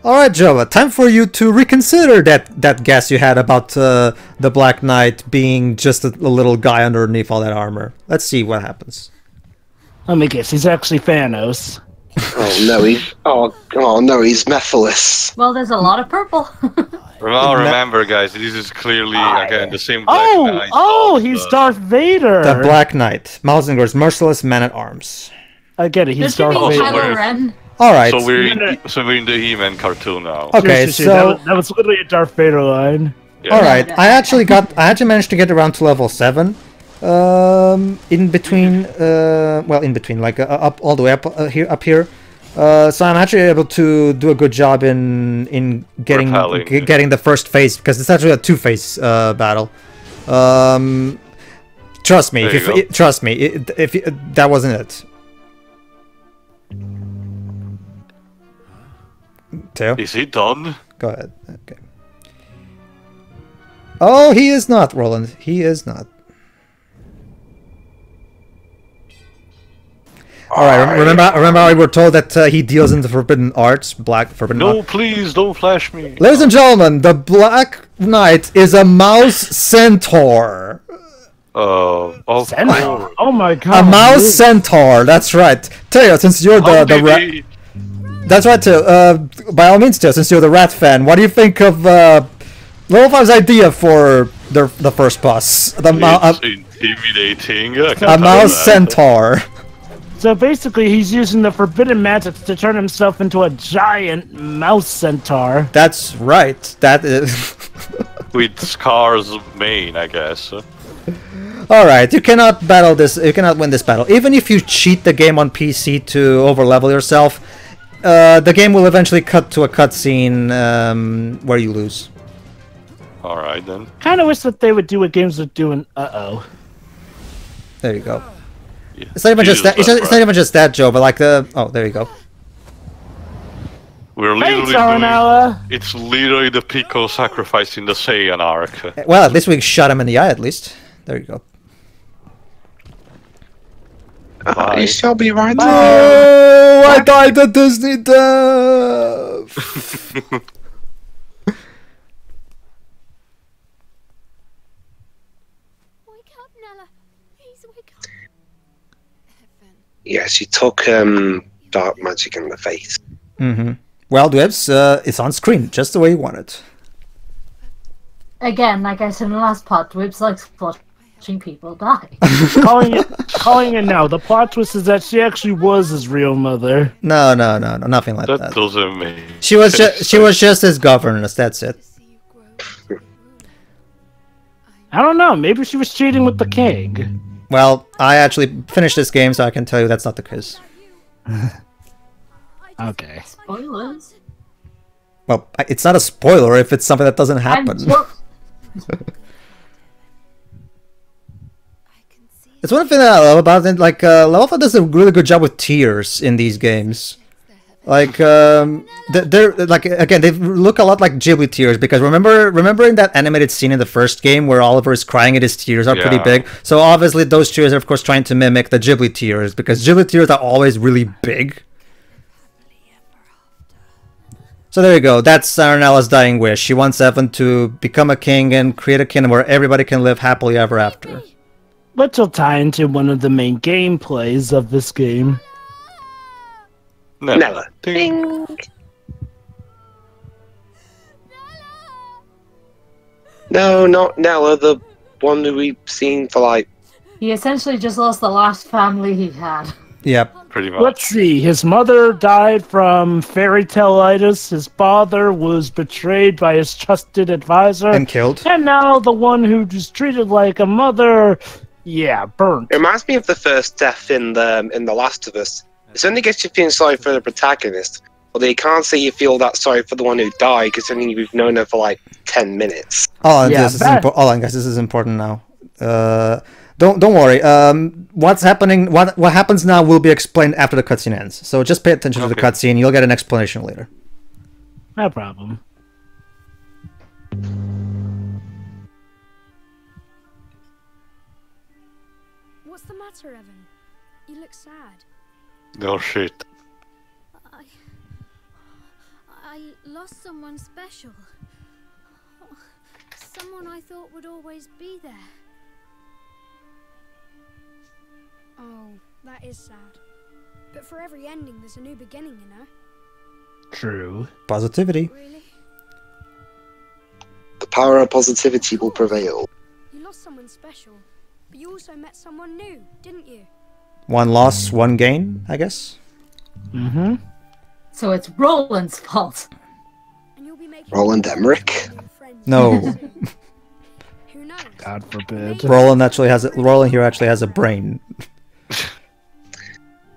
Alright, Jova, time for you to reconsider that guess you had about the Black Knight being just a little guy underneath all that armor. Let's see what happens. Let me guess, he's actually Thanos. Oh no, he's Mephiles. Well, there's a lot of purple. Well, remember, guys, this is clearly again the same Black Knight. Oh, he's Darth Vader. The Black Knight, Mausingor's merciless man at arms. I get it. He's Darth Vader. All right. So we're in the He-Man cartoon now. Okay, so that was literally a Darth Vader line. Yeah. All right, I actually managed to get around to level 7. In between, like up all the way up here. So I'm actually able to do a good job in getting the first phase, because it's actually a 2-phase battle. Trust me, if that wasn't it. Theo? Is he done? Go ahead. Okay. Oh, he is not, Roland. He is not. Alright, remember how we were told that he deals in the forbidden arts? Forbidden No, art? please, don't flash me. Ladies and gentlemen, the Black Knight is a mouse centaur. Centaur? Oh my god. A mouse centaur, that's right. Theo, since you're the rat... That's right, Theo. By all means, Theo, since you're the rat fan, what do you think of Level 5's idea for the first boss? It's intimidating. A mouse centaur. So basically, he's using the forbidden magic to turn himself into a giant mouse centaur. That's right. That is... With Scar's mane, I guess. Alright, you cannot battle this. You cannot win this battle. Even if you cheat the game on PC to overlevel yourself, the game will eventually cut to a cutscene where you lose. Alright then. Kind of wish that they would do what games are doing. Uh-oh. There you go. Yeah. It's not even just that. It's not even just that, Joe. But like the there you go. We're literally it's literally the Pico sacrificing the Saiyan arc. Well, at least we shot him in the eye. At least there you go. You shall be right there. Oh, I died the Disney death. Yes, you took dark magic in the face. Mm-hmm. Well, Dwebs, it's on screen, just the way you want it. Again, like I said in the last part, Dwebs likes watching people die. calling it now. The plot twist is that she actually was his real mother. No, nothing like that. That doesn't mean... She was just his governess, that's it. I don't know, maybe she was cheating with the king. Well, I actually finished this game, so I can tell you that's not the case. Okay. Spoilers. Well, it's not a spoiler if it's something that doesn't happen. It's one thing that I love about it. Like, Level 5 does a really good job with tears in these games. Like, they're like, again, they look a lot like Ghibli tears, because remember in that animated scene in the first game where Oliver is crying and his tears are pretty big? So obviously those tears are of course trying to mimic the Ghibli tears, because Ghibli tears are always really big. So there you go, that's Aranella's dying wish. She wants Evan to become a king and create a kingdom where everybody can live happily ever after. Which will tie into one of the main gameplays of this game. Nella. Ding. No, not Nella, the one that we've seen for like... He essentially just lost the last family he had. Yep. Pretty much. Let's see, his mother died from fairy tale-itis, his father was betrayed by his trusted advisor. And killed. And now the one who was treated like a mother, burnt. It reminds me of the first death in The Last of Us. It only gets you feeling sorry for the protagonist, although you can't say you feel that sorry for the one who died, because only we've known her for like 10 minutes. Hold on, guys, this is important now. Don't worry. What's happening? What happens now will be explained after the cutscene ends. So just pay attention to the cutscene. You'll get an explanation later. No problem. What's the matter, Evan? You look sad. No shit. I lost someone special. Oh, someone I thought would always be there. Oh, that is sad. But for every ending, there's a new beginning, you know? True. Positivity. Really? The power of positivity will prevail. You lost someone special, but you also met someone new, didn't you? One loss, one gain, I guess. Mm-hmm. So it's Roland's fault. And you'll be making Roland Emmerich? No. Who knows? God forbid. Roland here actually has a brain.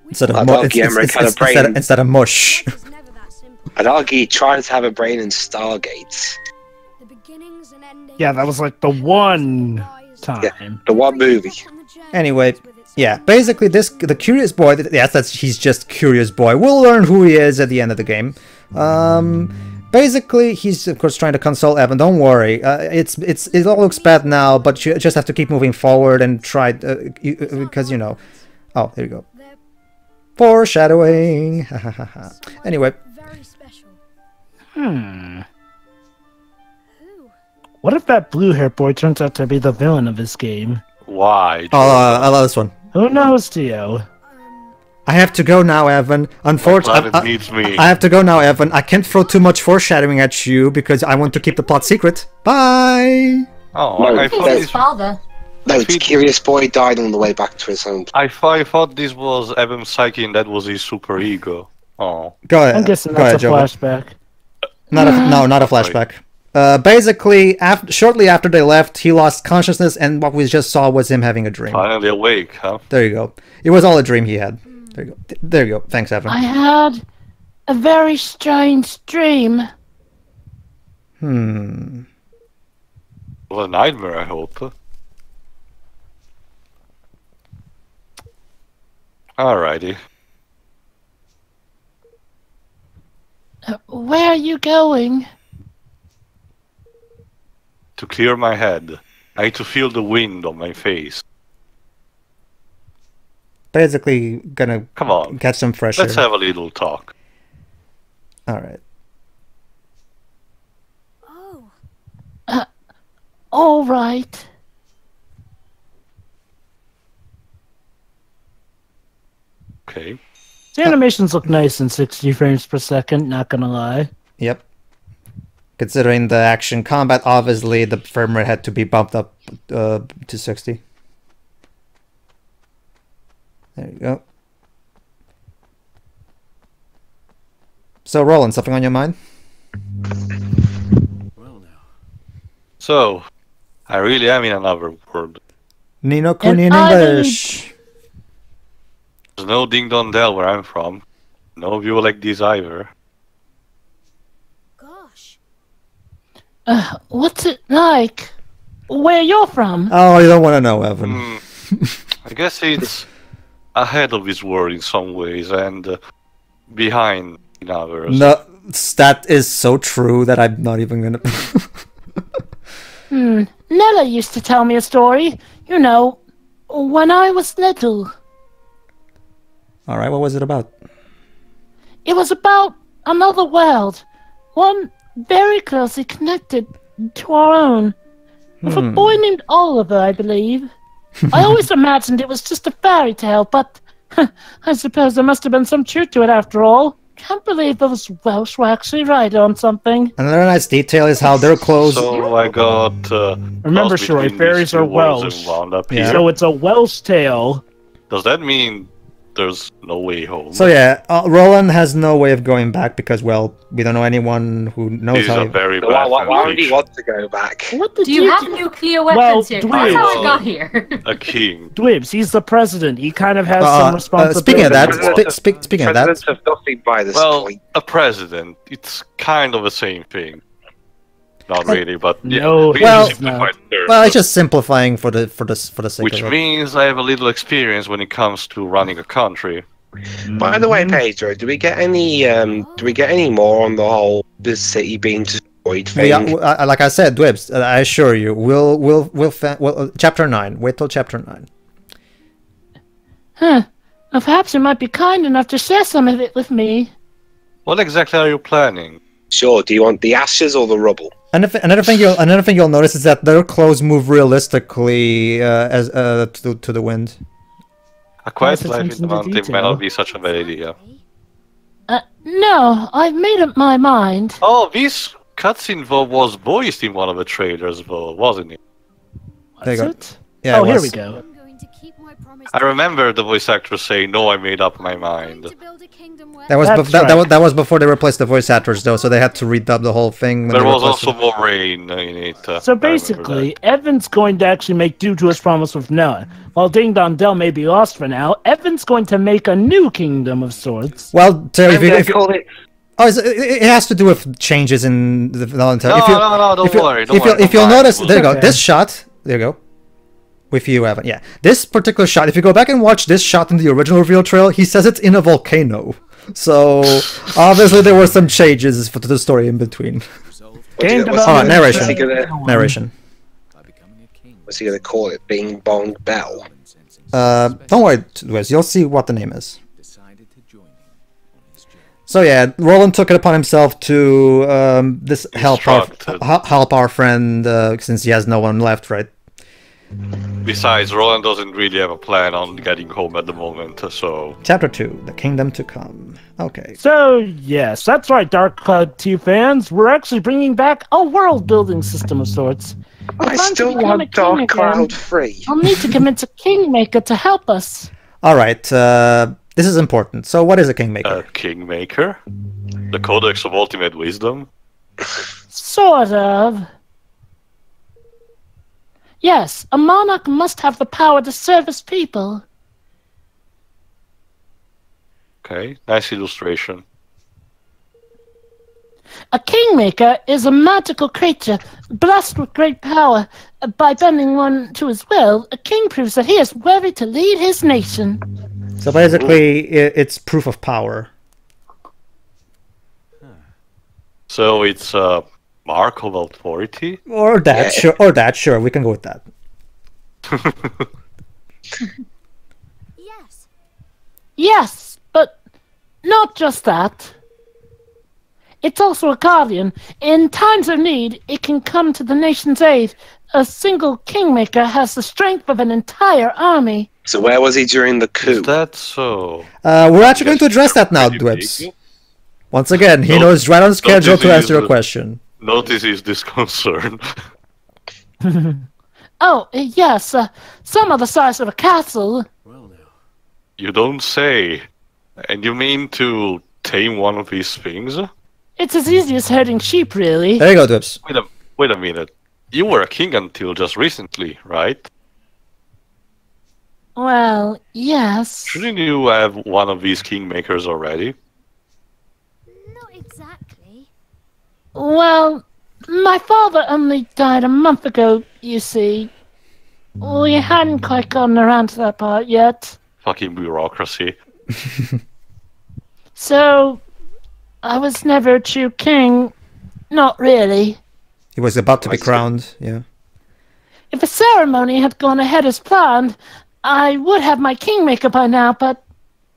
Instead of I'd argue Emmerich had a brain. instead of mush. Life is never that simple. I'd argue he tried to have a brain in Stargate. The beginnings and endings. Yeah, that was like the one time. The one movie. Anyway, yeah, basically the Curious Boy, yes, he's just Curious Boy. We'll learn who he is at the end of the game. Basically, he's of course trying to console Evan. Don't worry, it all looks bad now, but you just have to keep moving forward and try, because you know. Oh, there you go. Foreshadowing. Anyway. Very special. Hmm. Who? What if that blue-haired boy turns out to be the villain of this game? Why? Oh, I love this one. Who knows, Tio? I have to go now, Evan. Unfortunately, Glad it needs me. I have to go now, Evan. I can't throw too much foreshadowing at you because I want to keep the plot secret. Bye. Oh, No, I He's thought his this. father. No, it's Curious Boy died on the way back to his home. I thought this was Evan's psyche and that was his super ego. Oh. Go ahead. I'm guessing Go ahead, that's a Joe. flashback. Not a flashback. Basically, shortly after they left, he lost consciousness, and what we just saw was him having a dream. Finally awake, huh? There you go. It was all a dream he had. There you go. There you go. Thanks, Evan. I had a very strange dream. Well, a nightmare, I hope. Alrighty. Where are you going? To clear my head, I need to feel the wind on my face. Basically, gonna Come on, get some fresh air. let's have a little talk. All right. Oh. All right. Okay. The animations look nice in 60 frames per second, not gonna lie. Yep. Considering the action combat, obviously the frame rate had to be bumped up to 60. There you go. So, Roland, something on your mind? So, I really am in another world. Nino Kuni in And I English. There's no Ding Dong Dell where I'm from. No view like this either. Gosh. What's it like? Where you're from? Oh, you don't want to know, Evan. I guess it's ahead of this world in some ways and behind in others. No, that is so true that I'm not even gonna. Nella used to tell me a story. You know, when I was little. All right, what was it about? It was about another world. One very closely connected to our own. With a boy named Oliver, I believe. I always imagined it was just a fairy tale, but I suppose there must have been some truth to it after all. Can't believe those Welsh were actually right on something. Another nice detail is how their clothes. So I got. Remember, lost Shuri, between fairies these two are worlds Welsh. and wound up Yeah. here. So it's a Welsh tale. Does that mean there's no way home? So yeah, Roland has no way of going back because, well, we don't know anyone who knows This is how. a very Why, bad why would he foundation. want to go back? What did Do you have nuclear weapons here? That's how I got here. A king. Dwibs, he's the president. He kind of has some responsibility. Speaking of that, President- speaking of that, Presidents have nothing by this Well, point. a president. It's kind of the same thing. Not really, but yeah. No, we well- simplified terms, well, it's just simplifying for the sake which of it. means I have a little experience when it comes to running a country. By the way, Pedro, do we get any more on the whole this city being destroyed thing? Yeah, like I said, Dwibs, I assure you, we'll chapter 9. Wait till chapter 9. Huh. Well, perhaps you might be kind enough to share some of it with me. What exactly are you planning? Sure. Do you want the ashes or the rubble? Another thing you'll notice is that their clothes move realistically as to the wind. A quiet Yes, life in attention the to mountain may detail. not be such a bad idea. No, I've made up my mind. Oh, this cutscene though was voiced in one of the trailers, though, wasn't it? There you What's go. it? Yeah, Oh, it here was. we go. I'm going to keep my promise. I remember the voice actor saying, "No, I made up my mind." To build a kingdom where That was That's that right. was before they replaced the voice actors though, so they had to redub the whole thing. When There they was replaced also more rain in it. So I remember basically, that. Evan's going to actually make due to his promise with Noah. While Ding Dong Dell may be lost for now, Evan's going to make a new kingdom of sorts. Well, Terry, I'm gonna call it. oh, it has to do with changes in the Valentine. No, no, don't worry. If you'll notice, there you go. Okay. This shot, there you go. With you, Evan. Yeah, this particular shot. If you go back and watch this shot in the original reveal trail, he says it's in a volcano. So obviously there were some changes to the story in between. Game what's development. narration. What's he gonna, Narration. what's he gonna call it? Bing Bong Bell. Don't worry, Wes. You'll see what the name is. So yeah, Roland took it upon himself to help our friend since he has no one left, right? Besides, Roland doesn't really have a plan on getting home at the moment, so... Chapter 2, The Kingdom to Come. Okay. So, yes, that's right, Dark Cloud 2 fans. We're actually bringing back a world-building system of sorts. I If I'm to still become a want king Dark again, Cloud 3. I'll need to convince a kingmaker to help us. Alright, this is important. So what is a Kingmaker? A kingmaker? The Codex of Ultimate Wisdom? Sort of. Yes, a monarch must have the power to serve his people. Okay, nice illustration. A kingmaker is a magical creature blessed with great power. By bending one to his will, a king proves that he is worthy to lead his nation. So basically, it's proof of power. So it's a mark of authority? Or that, Yeah. sure. Or that, sure. We can go with that. yes. Yes, but not just that. It's also a guardian. In times of need, it can come to the nation's aid. A single kingmaker has the strength of an entire army. So where was he during the coup? Is that so? We're actually going to Yes, address that now, pretty Dwibs. big. Once again, he No- knows right on schedule to this answer is, your question. Notices this concern. Oh, yes, some are the size of a castle. You don't say. And you mean to tame one of these things? It's as easy as herding sheep, really. There you go, Dwibs. Wait a minute. You were a king until just recently, right? Well, yes. Shouldn't you have one of these kingmakers already? Not exactly. Well, my father only died a month ago, you see. We hadn't quite gotten around to that part yet. Fucking bureaucracy. So, I was never a true king. Not really. He was about to be I see. crowned, yeah. If the ceremony had gone ahead as planned, I would have my kingmaker by now, but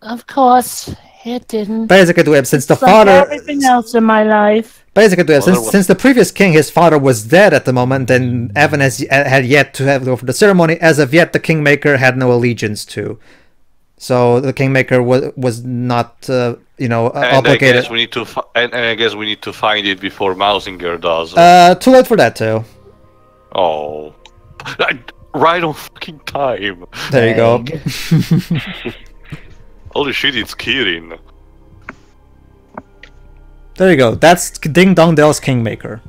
of course, it didn't. Basically, Dwibs, since the It's like father... everything else in my life. Basically, Dwibs, Well, since the previous king, his father, was dead at the moment, and Evan had yet to have go for the ceremony, as of yet, the Kingmaker had no allegiance to. So the Kingmaker was not, And obligated. I guess we need to and I guess we need to find it before Mausinger does. Too late for that, too. Oh. Right on fucking time. There you go. Holy shit, it's Kirin. There you go. That's Ding Dong Dell's Kingmaker.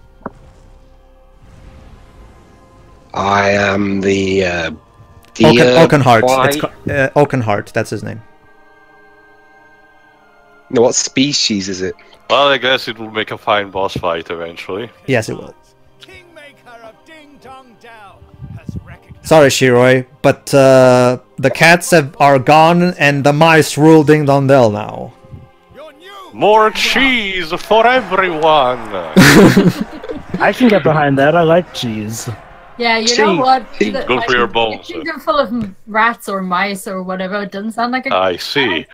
I am the deer Oakenheart. fly- Oakenheart, that's his name. No, what species is it? Well, I guess it will make a fine boss fight eventually. Yes, it will. Kingmaker of Ding Dong Dell has recognized. Sorry, Shiroi, but the cats are gone and the mice rule Ding Dong Dell now. Your new More cheese for everyone! I can get behind that. I like cheese. Yeah, you See, know what? see, The- good for your a bones. kingdom full of rats or mice or whatever. It doesn't sound like a. I see.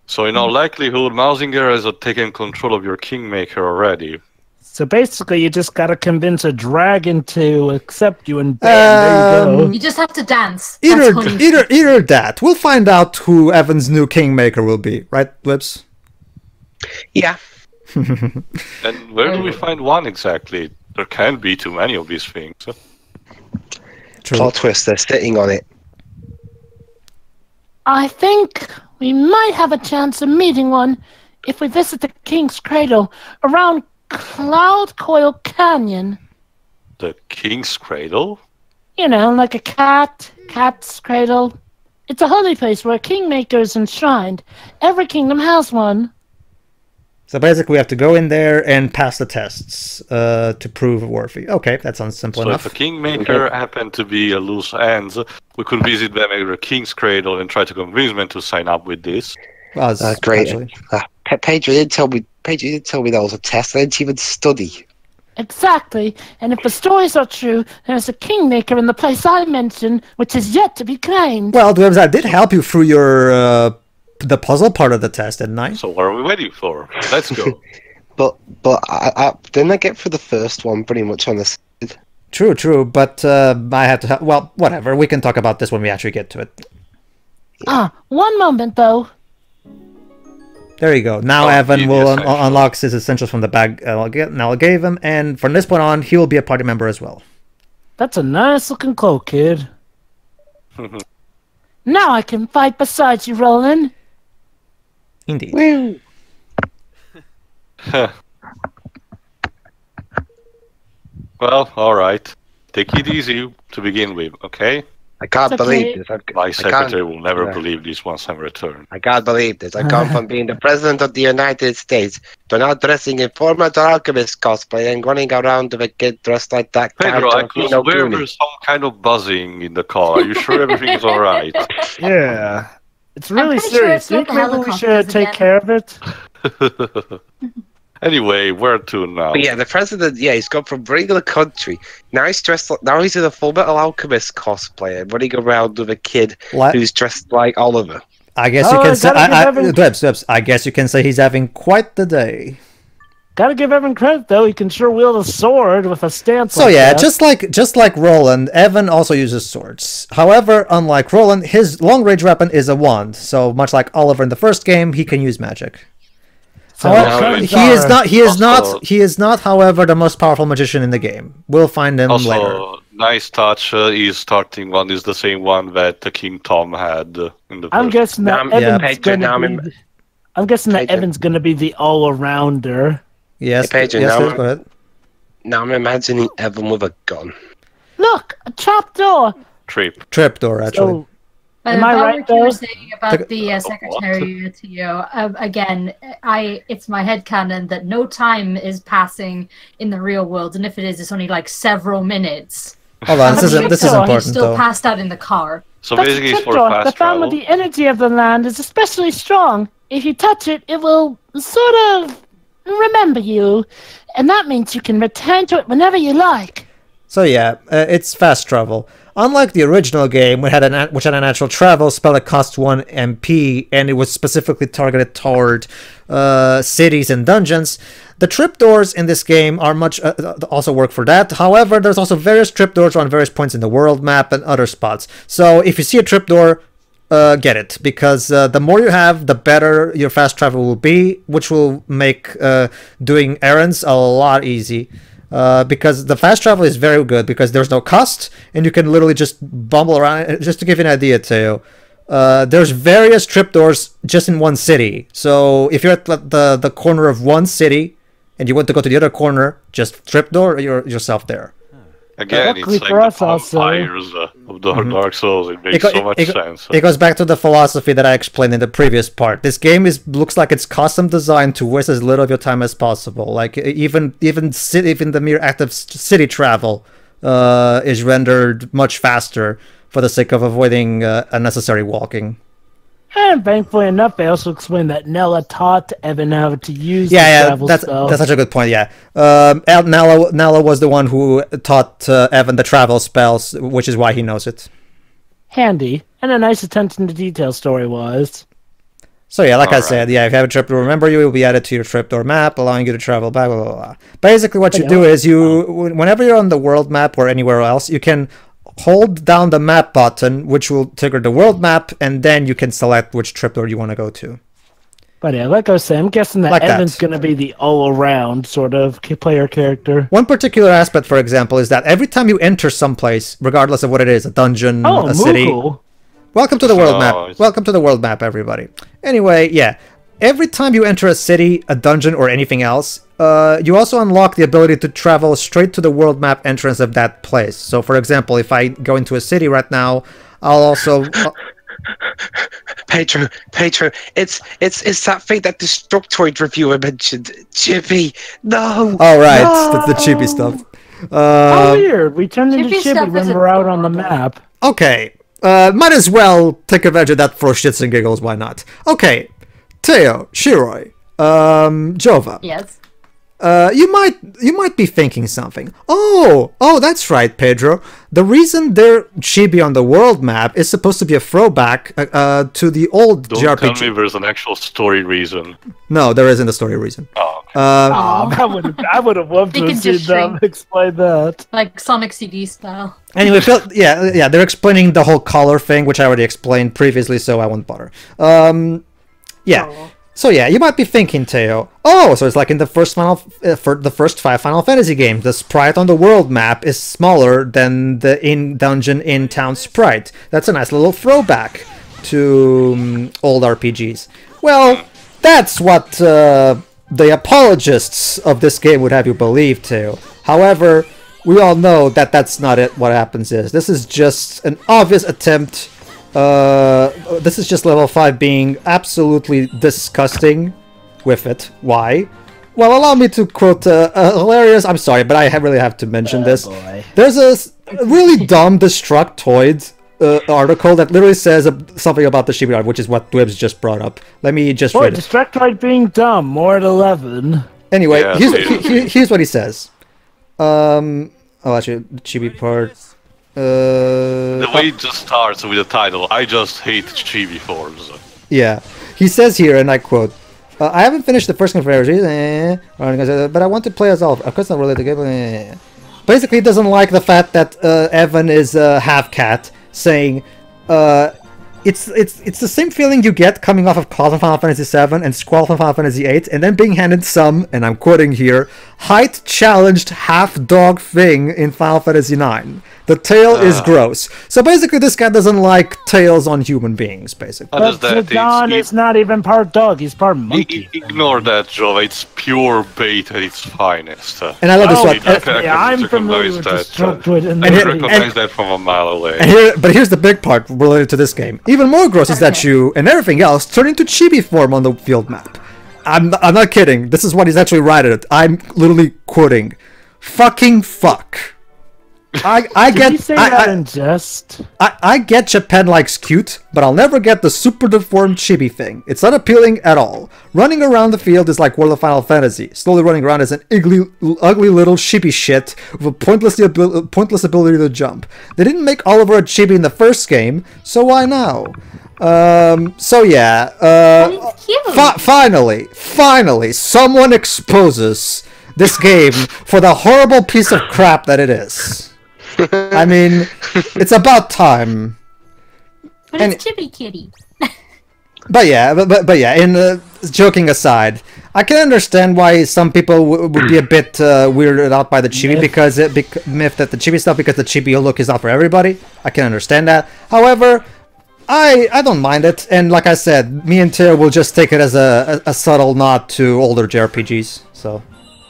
So in all likelihood, Mausinger has taken control of your Kingmaker already. So basically, you just gotta convince a dragon to accept you, and bam, there you go. You just have to dance. Either that. We'll find out who Evan's new Kingmaker will be, right, Blips? Yeah. And where do we find one exactly? There can't be too many of these things. Plot twist, they're sitting on it. I think we might have a chance of meeting one if we visit the King's Cradle around Cloud Coil Canyon. The King's Cradle? You know, like a cat's cradle. It's a holy place where a kingmaker is enshrined. Every kingdom has one. So basically we have to go in there and pass the tests to prove worthy. Okay, that sounds simple enough. So if a Kingmaker happened to be a loose ends, we could visit them at the King's Cradle and try to convince them to sign up with this. Well, great. Pedro did tell me that was a test. I didn't even study. Exactly. And if the stories are true, there's a kingmaker in the place I mentioned, which is yet to be claimed. Well, Dwebs, I did help you through your the puzzle part of the test, didn't I? So what are we waiting for? Let's go. but I didn't I get through the first one pretty much on the side? True, but I had to. Well, whatever. We can talk about this when we actually get to it. One moment though. There you go. Now Evan will unlock his essentials from the bag Nella gave him, and from this point on, he will be a party member as well. That's a nice looking cloak, kid. Now I can fight beside you, Roland. Indeed. Woo. Well, alright. Take it easy to begin with, okay? I can't believe this. My secretary will never believe this once I return. I can't believe this. I've gone from being the President of the United States to now dressing in former alchemist cosplay and running around with a kid dressed like that. Pedro, I could swear there's some kind of buzzing in the car. Are you sure everything's alright? Yeah. It's really serious. Sure Think maybe we should take care of it? Anyway, where to now? But yeah, the president, he's gone from regular country. Now he's dressed like, now he's in a Full Metal Alchemist cosplay and running around with a kid who's dressed like Oliver. I guess you can say, Dwebs, I guess you can say he's having quite the day. Gotta give Evan credit though, he can sure wield a sword with a stance. So yeah, just like Roland, Evan also uses swords. However, unlike Roland, his long-range weapon is a wand. So much like Oliver in the first game, he can use magic. However, he is not, however, the most powerful magician in the game. We'll find him later. Nice touch. His starting one is the same one that King Tom had in the. I'm guessing that Evan's gonna be the all-arounder. Yes. Hey, Pedro, yes, go ahead. Now I'm imagining Evan with a gun. Look, a trapdoor. Trapdoor, actually. Am I right though? Saying about the secretary to you again, it's my headcanon that no time is passing in the real world, and if it is, it's only like several minutes. Hold on, this is important he's still passed out in the car. So basically, it's for fast the travel. the energy of the land is especially strong. If you touch it, it will sort of remember you, and that means you can return to it whenever you like. So yeah, it's fast travel. Unlike the original game, which had a natural travel spell that cost 1 MP, and it was specifically targeted toward cities and dungeons, the trapdoors in this game are much also work for that. However, there's also various trapdoors on various points in the world map and other spots. So if you see a trapdoor, get it, because the more you have, the better your fast travel will be, which will make doing errands a lot easy. Because the fast travel is very good because there's no cost and you can literally just bumble around. Just to give you an idea, Teo, there's various trapdoors just in one city. So if you're at the corner of one city and you want to go to the other corner, just trapdoor yourself there. Again, it's like the vampires of the Dark Souls. It makes so much sense. It goes back to the philosophy that I explained in the previous part. This game looks like it's custom designed to waste as little of your time as possible. Like even the mere act of city travel is rendered much faster for the sake of avoiding unnecessary walking. And thankfully enough, they also explained that Nella taught Evan how to use the travel spell. That's such a good point, yeah. Nella was the one who taught Evan the travel spells, which is why he knows it. Handy. And a nice attention to detail story-wise. So yeah, like I Alright. said, yeah, if you have a triptych, remember you will be added to your triptych map, allowing you to travel back, blah, blah, blah. Basically what you do is whenever you're on the world map or anywhere else, you can hold down the map button, which will trigger the world map, and then you can select which triptych you want to go to. But yeah, like I was saying, I'm guessing that Like that. Evan's going to be the all-around sort of player character. One particular aspect, for example, is that every time you enter someplace, regardless of what it is, a dungeon, Oh, a city... Moogle. Welcome to the world Oh, map. it's- Welcome to the world map, everybody. Anyway, yeah. Every time you enter a city, a dungeon, or anything else, you also unlock the ability to travel straight to the world map entrance of that place. So, for example, if I go into a city right now, I'll also... Pedro, it's that thing that Destructoid reviewer mentioned. Chibi, no. Oh, right. No! That's the chibi stuff. How weird. We turned into Chibi Chibi stuff when is we're out on the adorable. map. Okay. Might as well take advantage of that for shits and giggles. Why not? Okay. Teo, Shiroi, Jova. Yes. You might be thinking something. Oh, that's right, Pedro. The reason they're chibi on the world map is supposed to be a throwback to the old Don't JRPG. tell me there's an actual story reason. No, there isn't a story reason. Oh, I would have loved They to can have seen just them shrink. explain that. Like Sonic CD style. Anyway, yeah, they're explaining the whole color thing, which I already explained previously, so I won't bother. Yeah. Oh. So yeah, you might be thinking, Teo. Oh, so it's like in the first for the first 5 Final Fantasy games, the sprite on the world map is smaller than the in-dungeon, in-town sprite. That's a nice little throwback to old RPGs. Well, that's what the apologists of this game would have you believe, Teo. However, we all know that that's not it. What happens is this is just an obvious attempt. This is just level 5 being absolutely disgusting with it. Why? Well, allow me to quote a hilarious... I'm sorry, but I really have to mention this. Boy. There's a really dumb Destructoid article that literally says something about the Chibi art, which is what Dwibs just brought up. Let me just Boy, read it. Destructoid being dumb, more at 11. Anyway, Yeah, here's what he says. Oh, actually, the Chibi part... the way it just starts with the title, I just hate chibi forms. Yeah, he says here, and I quote, I haven't finished the first conversion, but I want to play as all. Of course, not related to game. Basically, he doesn't like the fact that Evan is half cat, saying, it's the same feeling you get coming off of Cloud from Final Fantasy VII and Squall from Final Fantasy VIII, and then being handed some, and I'm quoting here, height challenged half dog thing in Final Fantasy IX. The tail is gross. So basically, this guy doesn't like tails on human beings, basically. What is But that? Zidane is not even part dog, he's part monkey. Ignore that, Jova. It's pure bait at its finest. And I love this Oh, one. yeah, I'm familiar with Destructoid and I And- recognize that from a mile away. But here's the big part related to this game. Even more gross is that Okay. you and everything else turn into chibi form on the field map. I'm not kidding. This is what he's actually writing it. I'm literally quoting. Fucking fuck. I Did get he say that in jest? I get Japan likes cute, but I'll never get the super deformed chibi thing. It's not appealing at all. Running around the field is like World of Final Fantasy. Slowly running around is an ugly little chibi shit with a pointless ability to jump. They didn't make Oliver a chibi in the first game, so why now? So yeah. And it's cute. Finally, someone exposes this game for the horrible piece of crap that it is. I mean, it's about time. But and- it's Chibi Kitty. But yeah, but yeah. In joking aside, I can understand why some people would be a bit weirded out by the chibi because myth that the chibi stuff because the chibi look is not for everybody. I can understand that. However, I don't mind it, and like I said, me and Teo will just take it as a subtle nod to older JRPGs. So.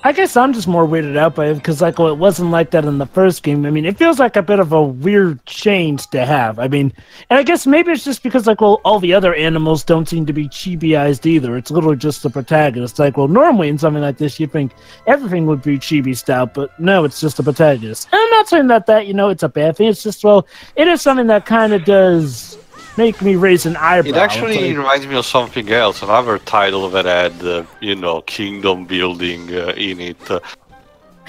I guess I'm just more weirded out by it because, like, well, it wasn't like that in the first game. I mean, it feels like a bit of a weird change to have. I mean, and I guess maybe it's just because, like, well, all the other animals don't seem to be chibiized either. It's literally just the protagonist. Like, well, normally in something like this, you think everything would be chibi style, but no, it's just the protagonist. And I'm not saying that it's a bad thing. It's just, well, it is something that kind of does make me raise an eyebrow. It actually It's like, reminds me of something else, another title that had, kingdom building in it,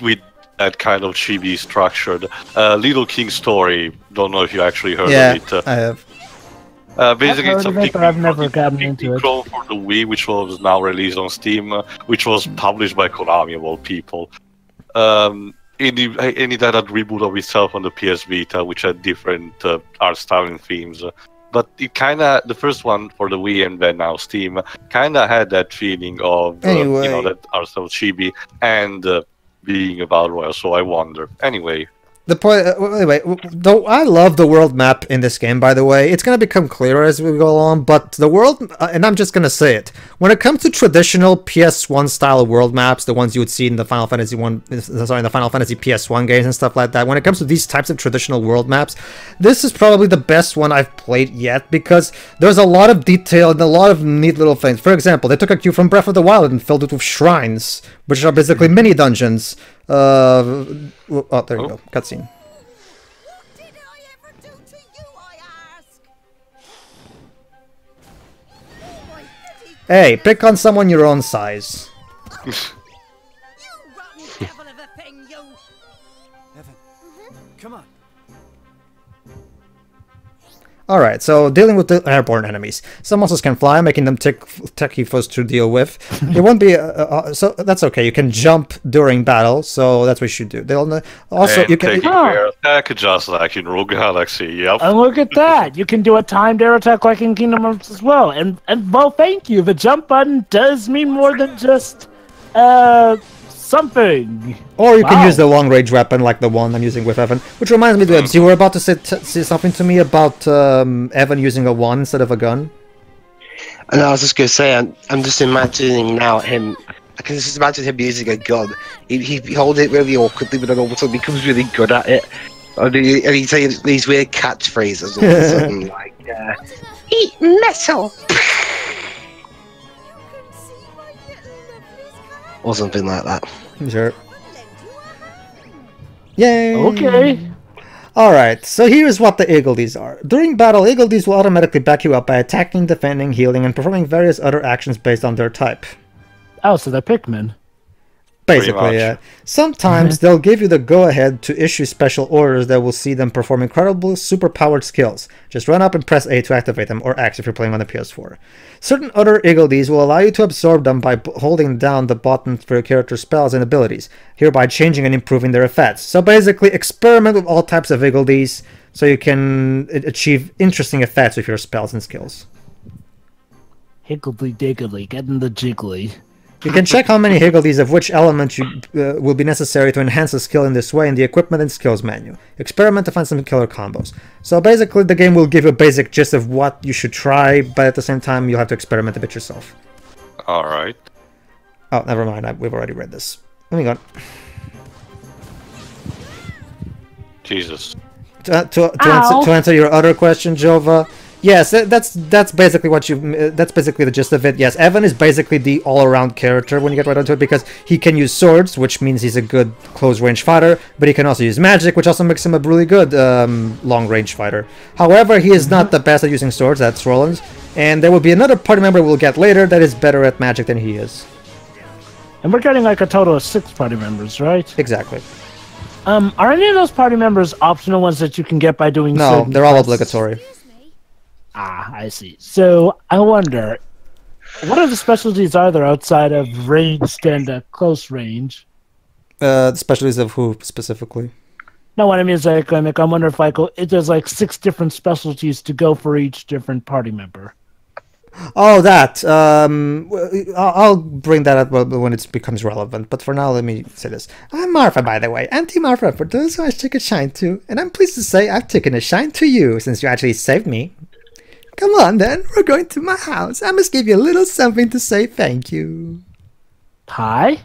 with that kind of chibi structured. Little King Story, don't know if you actually heard Yeah, of it. I have. Basically, I've it's a heard of it, but I've never gotten into it. clone for the Wii, which was now released on Steam, which was published by Konami of all people. Any that reboot of itself on the PS Vita, which had different art style and themes. But it the first one for the Wii and then now Steam, kinda had that feeling of, that art style chibi and being a battle royale. So I wonder. Anyway. The point, anyway, though I love the world map in this game, by the way. It's going to become clearer as we go along, but the world, and I'm just going to say it, when it comes to traditional PS1 style world maps, the ones you would see in the Final Fantasy PS1 games and stuff like that, when it comes to these types of traditional world maps, this is probably the best one I've played yet, because there's a lot of detail and a lot of neat little things. For example, they took a cue from Breath of the Wild and filled it with shrines, which are basically mini dungeons. Oh, there you go. Cutscene. Hey, pick on someone your own size. Come on. Alright, so dealing with the airborne enemies. Some monsters can fly, making them techy foes to deal with. It won't be... so that's okay, you can jump during battle, so that's what you should do. They'll also, and you can... taking air attack just like in Rogue Galaxy, yep. And look at that! You can do a timed air attack like in Kingdom Hearts as well. And well, thank you. The jump button does mean more than just something. Or you can use the long-range weapon like the one I'm using with Evan. Which reminds me, Dibs, you were about to say something to me about Evan using a wand instead of a gun? And I was just going to say, I'm just imagining now him... I can just imagine him using a gun. He holds it really awkwardly, but then all of a sudden becomes really good at it. And he says these weird catchphrases all of a sudden, like, eat metal! Or something like that. Sure. Yay! Okay. Alright, so here's what the Eagledees are. During battle, Eagledees will automatically back you up by attacking, defending, healing, and performing various other actions based on their type. Oh, so they're Pikmin. Basically, yeah. Sometimes they'll give you the go-ahead to issue special orders that will see them perform incredible, super-powered skills. Just run up and press A to activate them, or X if you're playing on the PS4. Certain other Eagledees will allow you to absorb them by holding down the button for your character's spells and abilities, hereby changing and improving their effects. So basically, experiment with all types of Eagledees so you can achieve interesting effects with your spells and skills. Higgledy diggly, getting the jiggly. You can check how many Eagledees of which element will be necessary to enhance a skill in this way in the equipment and skills menu. Experiment to find some killer combos. So basically the game will give you a basic gist of what you should try, but at the same time you'll have to experiment a bit yourself. Alright. Oh, never mind, we've already read this. Let me go. Jesus. To answer your other question, Jova, yes, that's basically what that's basically the gist of it. Yes, Evan is basically the all-around character when you get right onto it, because he can use swords, which means he's a good close-range fighter, but he can also use magic, which also makes him a really good long-range fighter. However, he is not the best at using swords. That's Roland, and there will be another party member we'll get later that is better at magic than he is. And we're getting like a total of 6 party members, right? Exactly. Are any of those party members optional ones that you can get by doing? No, they're all obligatory. Ah, I see. So I wonder, what other specialties are there outside of ranged and close range? Specialties of who specifically? No, what I mean is like I wonder if there's like 6 different specialties to go for each different party member. Oh, that. I'll bring that up when it becomes relevant. But for now, let me say this. I'm Marfa, by the way. Auntie Marfa, for those who I took a shine to. And I'm pleased to say I've taken a shine to you, since you actually saved me. Come on, then. We're going to my house. I must give you a little something to say thank you. Pie?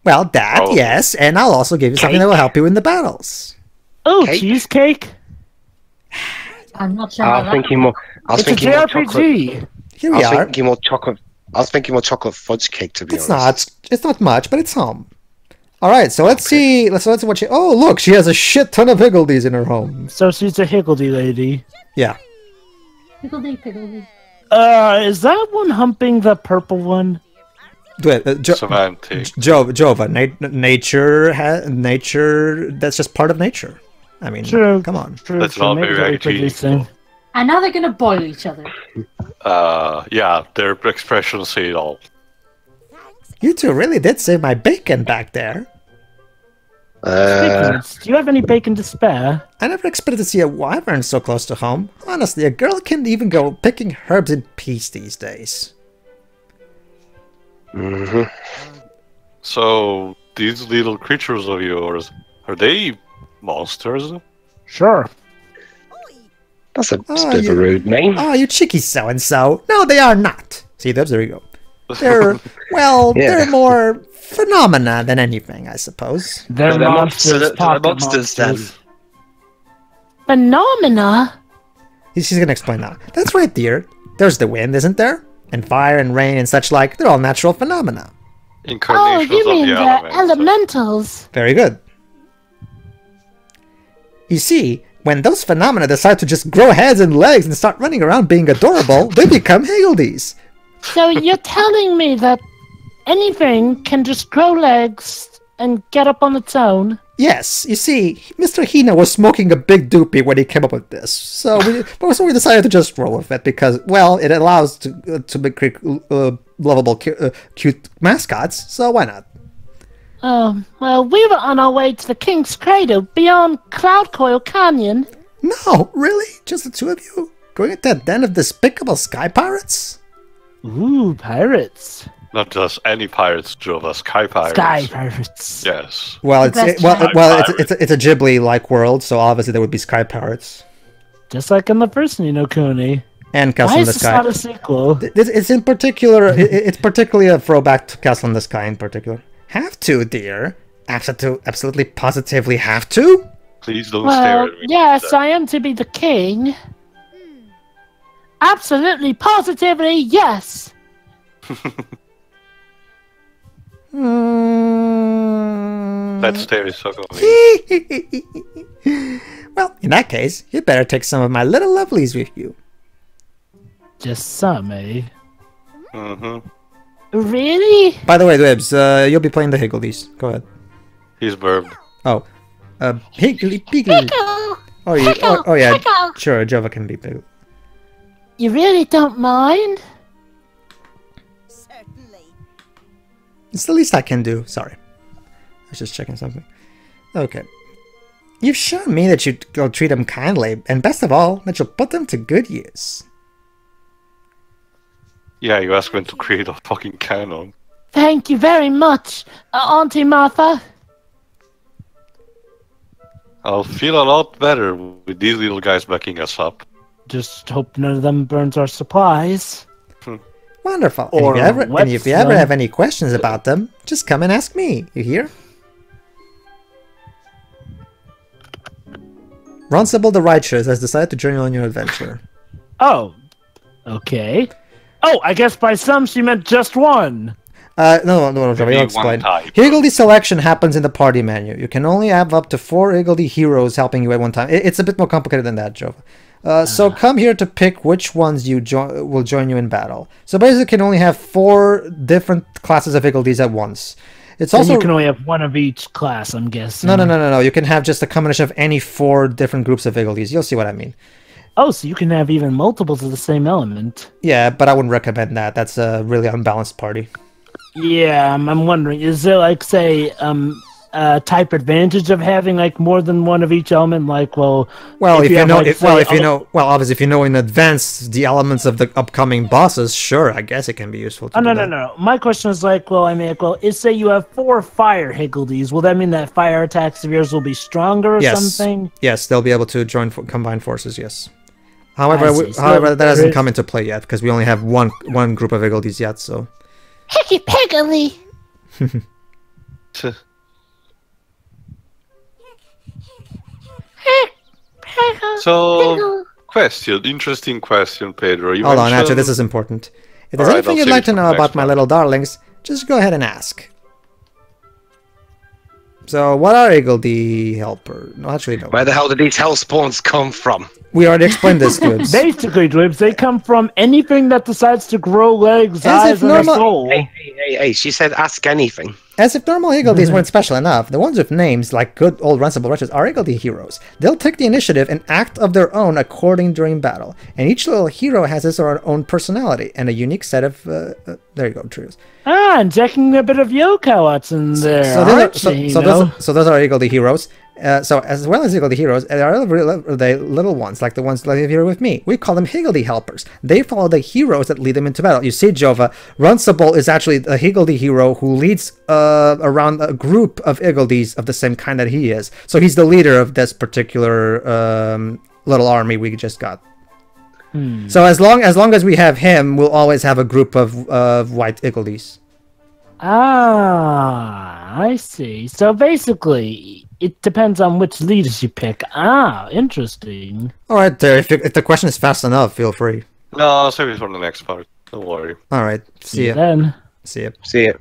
Well, that, yes. And I'll also give you something that will help you in the battles. Oh, cheesecake? I'm not sure. I was thinking more. I was It's a thinking more JRPG. chocolate. Here we I was are. thinking more chocolate. I was thinking more chocolate fudge cake, to be honest. It's not much, but it's home. All right, so let's see. Let's see what she. Oh, look, she has a shit ton of Eagledees in her home. So she's a Higgledy lady. Yeah. Higgledy piggledy. Is that one humping the purple one? Wait, Semantic. Jova, nature. That's just part of nature. I mean, True. come on. True. That's true. not Maybe very they could be IT. saying- And now they're gonna boil each other. Yeah, their expressions say it all. You two really did save my bacon back there. Do you have any bacon to spare? I never expected to see a wyvern so close to home. Honestly, a girl can't even go picking herbs in peace these days. Mm-hmm. So, these little creatures of yours, are they monsters? Sure. That's a bit of a rude name. Oh, you cheeky so-and-so. No, they are not. See, there we go. They're, well, they're more phenomena than anything, I suppose. They're monsters, monsters then. Phenomena? She's gonna explain now. That's right, dear. There's the wind, isn't there? And fire and rain and such like. They're all natural phenomena. Oh, you mean the elementals? Very good. You see, when those phenomena decide to just grow heads and legs and start running around being adorable, they become higgledies. So you're telling me that anything can just grow legs and get up on its own? Yes, you see, Mr. Hina was smoking a big doopie when he came up with this, so we decided to just roll with it because, well, it allows to make lovable, cute mascots. So why not? Oh, well, we were on our way to the King's Cradle beyond Cloudcoil Canyon. No, really? Just the two of you going into that den of despicable sky pirates? Ooh, pirates. Not just any pirates, Jova, sky pirates. Sky pirates. Yes. Well, it's a Ghibli-like world, so obviously there would be sky pirates. Just like in the first Kuni. And Castle Why in the is this Sky. not a sequel? It's in particular. It's particularly a throwback to Castle in the Sky in particular. Have to, dear. Absolutely, positively have to. Please don't stare at me. Yes, I am to be the king. Absolutely, positively, yes. That stare is so ugly. Well, in that case, you better take some of my little lovelies with you. Just some, eh? Mm-hmm. Really? By the way, Dwebs, you'll be playing the Higgledies. Go ahead. He's burped. Oh. Higgly Piggly. Oh, yeah. Pickle. Sure, Jova can be Piggly. You really don't mind? Certainly. It's the least I can do. Sorry. I was just checking something. Okay. You've shown me that you'll treat them kindly, and best of all, that you'll put them to good use. Yeah, you asked when to create a fucking canon. Thank you very much, Auntie Martha. I'll feel a lot better with these little guys backing us up. Just hope none of them burns our supplies. Wonderful. Or And if you ever have any questions about them, just come and ask me. You hear? Runcible the Righteous has decided to join you on your adventure. Oh, okay. Oh, I guess by some she meant just one. No, I'll explain. Higgledy selection happens in the party menu. You can only have up to 4 Higgledy heroes helping you at one time. It's a bit more complicated than that, Jova. So come here to pick which ones will join you in battle. So basically, you can only have 4 different classes of Higgledies at once. It's also you can only have one of each class, I'm guessing. No. You can have just a combination of any 4 different groups of Higgledies. You'll see what I mean. Oh, so you can have even multiples of the same element. Yeah, but I wouldn't recommend that. That's a really unbalanced party. Yeah, I'm wondering, is there like, say, a type advantage of having like more than one of each element? Like, obviously, if you know in advance the elements of the upcoming bosses, sure, I guess it can be useful. No. My question is like, is say you have 4 fire Higgledies, will that mean that fire attacks of yours will be stronger or something? Yes, they'll be able to join combined forces. Yes. However, that hasn't come into play yet because we only have one group of Higgledies yet. So. Hickey Piggly. So, interesting question, Pedro. Hold on, actually, this is important. If there's anything you'd like to know about my little darlings, just go ahead and ask. So, what are Higgledy helper? No, actually, no. Where the hell did these hell spawns come from? We already explained this, Dwibs. Basically, Dwibs, they come from anything that decides to grow legs, eyes, and a soul. Hey, she said ask anything. As if normal Higgledies weren't special enough, the ones with names, like good old Runcible Wretches, are Higgledy heroes. They'll take the initiative and act of their own according during battle. And each little hero has his or her own personality and a unique set of... there you go, trios. Ah, injecting a bit of Yoko what's in there. So those are Higgledy heroes. So as well as Higgledy heroes, there are the little ones, like the ones that live here with me. We call them Higgledy helpers. They follow the heroes that lead them into battle. You see, Jova, Runcible is actually a Higgledy hero who leads around a group of Higgledies of the same kind that he is. So he's the leader of this particular little army we just got. So as long as we have him, we'll always have a group of white Higgledies. Ah, I see. So basically, it depends on which leaders you pick. Ah, interesting. All right, there. If the question is fast enough, feel free. No, I'll save it for the next part. Don't worry. All right. See ya. Then. See ya. See it.